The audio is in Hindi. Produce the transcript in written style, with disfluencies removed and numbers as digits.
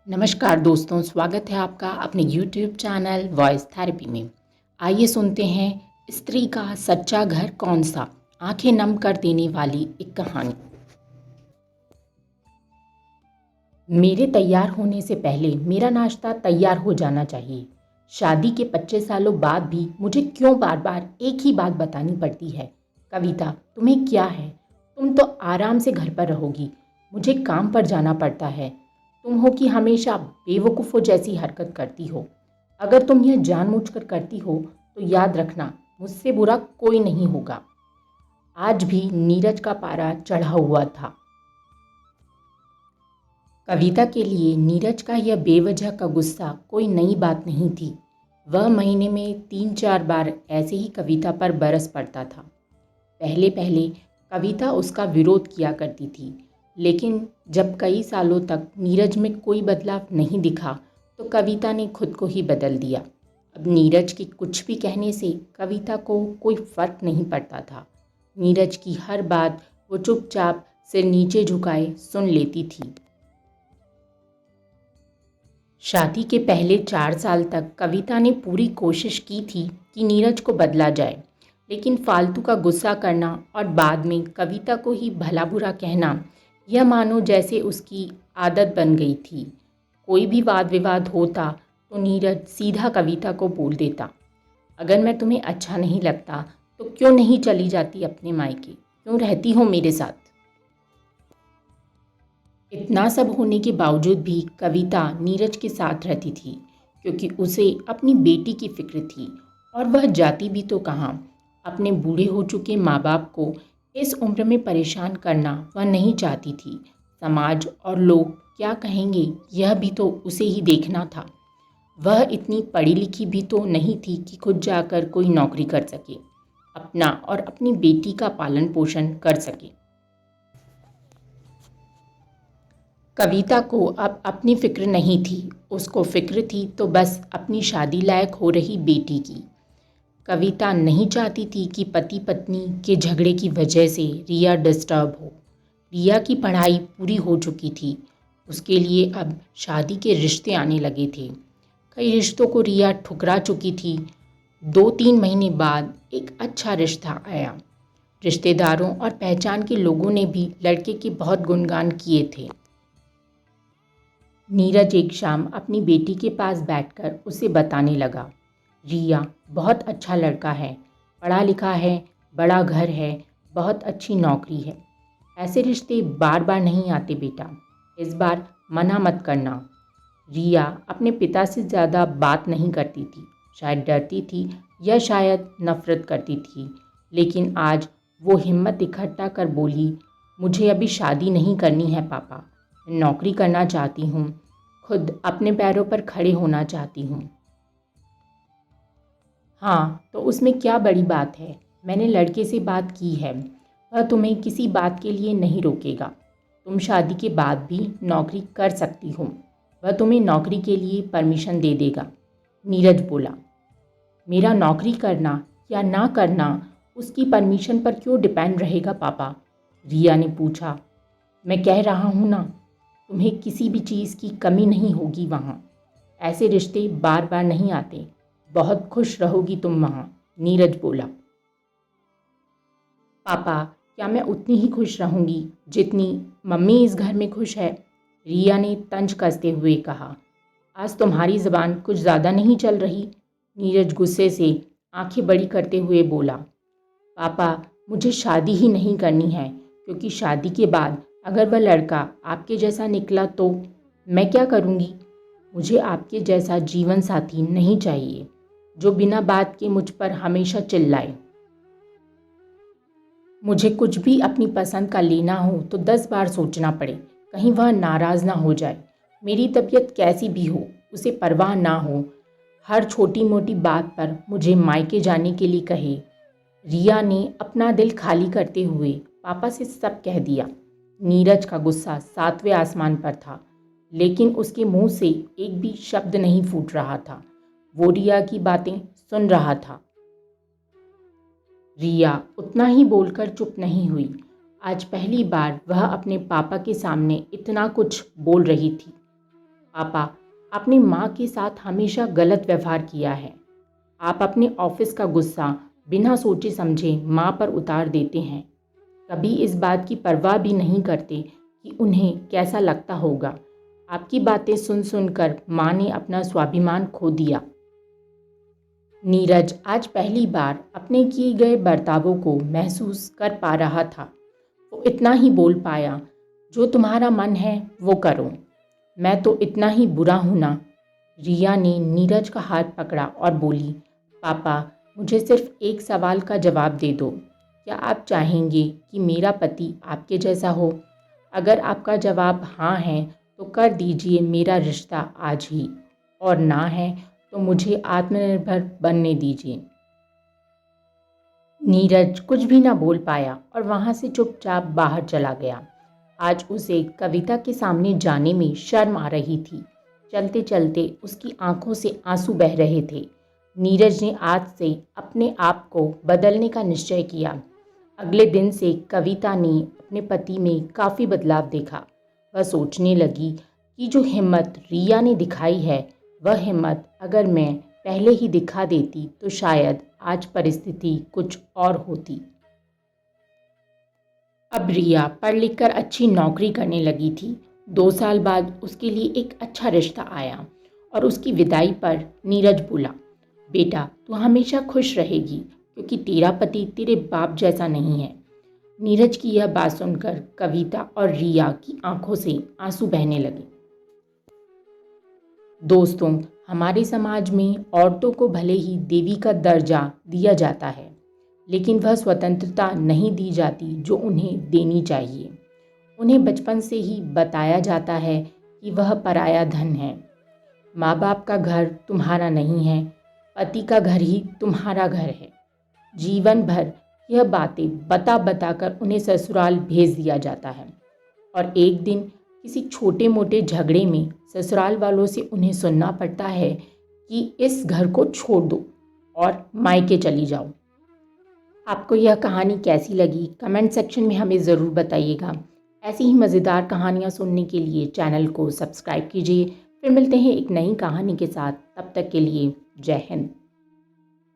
नमस्कार दोस्तों, स्वागत है आपका अपने YouTube चैनल वॉइस थेरेपी में। आइए सुनते हैं स्त्री का सच्चा घर कौन सा, आंखें नम कर देने वाली एक कहानी। मेरे तैयार होने से पहले मेरा नाश्ता तैयार हो जाना चाहिए। शादी के 25 सालों बाद भी मुझे क्यों बार बार एक ही बात बतानी पड़ती है। कविता, तुम्हें क्या है? तुम तो आराम से घर पर रहोगी, मुझे काम पर जाना पड़ता है। तुम हो कि हमेशा बेवकूफ़ों जैसी हरकत करती हो। अगर तुम यह जानबूझकर करती हो तो याद रखना, मुझसे बुरा कोई नहीं होगा। आज भी नीरज का पारा चढ़ा हुआ था। कविता के लिए नीरज का यह बेवजह का गुस्सा कोई नई बात नहीं थी। वह महीने में 3-4 बार ऐसे ही कविता पर बरस पड़ता था। पहले पहले कविता उसका विरोध किया करती थी, लेकिन जब कई सालों तक नीरज में कोई बदलाव नहीं दिखा तो कविता ने खुद को ही बदल दिया। अब नीरज के कुछ भी कहने से कविता को कोई फर्क नहीं पड़ता था। नीरज की हर बात वो चुपचाप सिर नीचे झुकाए सुन लेती थी। शादी के पहले 4 साल तक कविता ने पूरी कोशिश की थी कि नीरज को बदला जाए, लेकिन फालतू का गुस्सा करना और बाद में कविता को ही भला बुरा कहना, यह मानो जैसे उसकी आदत बन गई थी। कोई भी वाद विवाद होता तो नीरज सीधा कविता को बोल देता, अगर मैं तुम्हें अच्छा नहीं लगता तो क्यों नहीं चली जाती अपने मायके, क्यों रहती हो मेरे साथ। इतना सब होने के बावजूद भी कविता नीरज के साथ रहती थी, क्योंकि उसे अपनी बेटी की फिक्र थी। और वह जाती भी तो कहाँ। अपने बूढ़े हो चुके माँ बाप को इस उम्र में परेशान करना वह नहीं चाहती थी। समाज और लोग क्या कहेंगे, यह भी तो उसे ही देखना था। वह इतनी पढ़ी लिखी भी तो नहीं थी कि खुद जाकर कोई नौकरी कर सके, अपना और अपनी बेटी का पालन पोषण कर सके। कविता को अब अपनी फिक्र नहीं थी, उसको फिक्र थी तो बस अपनी शादी लायक हो रही बेटी की। कविता नहीं चाहती थी कि पति पत्नी के झगड़े की वजह से रिया डिस्टर्ब हो। रिया की पढ़ाई पूरी हो चुकी थी, उसके लिए अब शादी के रिश्ते आने लगे थे। कई रिश्तों को रिया ठुकरा चुकी थी। 2-3 महीने बाद एक अच्छा रिश्ता आया। रिश्तेदारों और पहचान के लोगों ने भी लड़के के बहुत गुणगान किए थे। नीरज एक शाम अपनी बेटी के पास बैठकर उसे बताने लगा, रिया बहुत अच्छा लड़का है, पढ़ा लिखा है, बड़ा घर है, बहुत अच्छी नौकरी है। ऐसे रिश्ते बार बार नहीं आते बेटा, इस बार मना मत करना। रिया अपने पिता से ज़्यादा बात नहीं करती थी, शायद डरती थी या शायद नफरत करती थी। लेकिन आज वो हिम्मत इकट्ठा कर बोली, मुझे अभी शादी नहीं करनी है पापा, मैं नौकरी करना चाहती हूँ, खुद अपने पैरों पर खड़े होना चाहती हूँ। हाँ, तो उसमें क्या बड़ी बात है, मैंने लड़के से बात की है, वह तुम्हें किसी बात के लिए नहीं रोकेगा। तुम शादी के बाद भी नौकरी कर सकती हो, वह तुम्हें नौकरी के लिए परमिशन दे देगा। नीरज बोला, मेरा नौकरी करना या ना करना उसकी परमिशन पर क्यों डिपेंड रहेगा पापा? रिया ने पूछा। मैं कह रहा हूँ ना, तुम्हें किसी भी चीज़ की कमी नहीं होगी वहाँ। ऐसे रिश्ते बार बार नहीं आते, बहुत खुश रहोगी तुम वहाँ। नीरज बोला। पापा, क्या मैं उतनी ही खुश रहूँगी जितनी मम्मी इस घर में खुश है? रिया ने तंज कसते हुए कहा। आज तुम्हारी ज़बान कुछ ज़्यादा नहीं चल रही? नीरज गुस्से से आंखें बड़ी करते हुए बोला। पापा, मुझे शादी ही नहीं करनी है, क्योंकि शादी के बाद अगर वह लड़का आपके जैसा निकला तो मैं क्या करूँगी? मुझे आपके जैसा जीवन साथी नहीं चाहिए, जो बिना बात के मुझ पर हमेशा चिल्लाए। मुझे कुछ भी अपनी पसंद का लेना हो तो 10 बार सोचना पड़े, कहीं वह नाराज़ ना हो जाए। मेरी तबीयत कैसी भी हो, उसे परवाह ना हो, हर छोटी मोटी बात पर मुझे मायके जाने के लिए कहे। रिया ने अपना दिल खाली करते हुए पापा से सब कह दिया। नीरज का गुस्सा 7वें आसमान पर था, लेकिन उसके मुंह से एक भी शब्द नहीं फूट रहा था। वो रिया की बातें सुन रहा था। रिया उतना ही बोलकर चुप नहीं हुई। आज पहली बार वह अपने पापा के सामने इतना कुछ बोल रही थी। पापा, आपने माँ के साथ हमेशा गलत व्यवहार किया है। आप अपने ऑफिस का गुस्सा बिना सोचे समझे माँ पर उतार देते हैं। कभी इस बात की परवाह भी नहीं करते कि उन्हें कैसा लगता होगा। आपकी बातें सुन सुनकर माँ ने अपना स्वाभिमान खो दिया। नीरज आज पहली बार अपने किए गए बर्तावों को महसूस कर पा रहा था। वो इतना ही बोल पाया, जो तुम्हारा मन है वो करो, मैं तो इतना ही बुरा हूं ना। रिया ने नीरज का हाथ पकड़ा और बोली, पापा, मुझे सिर्फ एक सवाल का जवाब दे दो। क्या आप चाहेंगे कि मेरा पति आपके जैसा हो? अगर आपका जवाब हाँ है तो कर दीजिए मेरा रिश्ता आज ही, और ना है तो मुझे आत्मनिर्भर बनने दीजिए। नीरज कुछ भी ना बोल पाया और वहाँ से चुपचाप बाहर चला गया। आज उसे कविता के सामने जाने में शर्म आ रही थी। चलते चलते उसकी आंखों से आंसू बह रहे थे। नीरज ने आज से अपने आप को बदलने का निश्चय किया। अगले दिन से कविता ने अपने पति में काफ़ी बदलाव देखा। वह सोचने लगी कि जो हिम्मत रिया ने दिखाई है, वह हिम्मत अगर मैं पहले ही दिखा देती तो शायद आज परिस्थिति कुछ और होती। अब रिया पढ़ लिख कर अच्छी नौकरी करने लगी थी। 2 साल बाद उसके लिए एक अच्छा रिश्ता आया और उसकी विदाई पर नीरज बोला, बेटा तू हमेशा खुश रहेगी क्योंकि तेरा पति तेरे बाप जैसा नहीं है। नीरज की यह बात सुनकर कविता और रिया की आंखों से आंसू बहने लगे। दोस्तों, हमारे समाज में औरतों को भले ही देवी का दर्जा दिया जाता है, लेकिन वह स्वतंत्रता नहीं दी जाती जो उन्हें देनी चाहिए। उन्हें बचपन से ही बताया जाता है कि वह पराया धन है। माँ बाप का घर तुम्हारा नहीं है, पति का घर ही तुम्हारा घर है। जीवन भर यह बातें बता बता कर उन्हें ससुराल भेज दिया जाता है और एक दिन किसी छोटे मोटे झगड़े में ससुराल वालों से उन्हें सुनना पड़ता है कि इस घर को छोड़ दो और मायके चली जाओ। आपको यह कहानी कैसी लगी कमेंट सेक्शन में हमें ज़रूर बताइएगा। ऐसी ही मज़ेदार कहानियाँ सुनने के लिए चैनल को सब्सक्राइब कीजिए। फिर मिलते हैं एक नई कहानी के साथ। तब तक के लिए जय हिंद।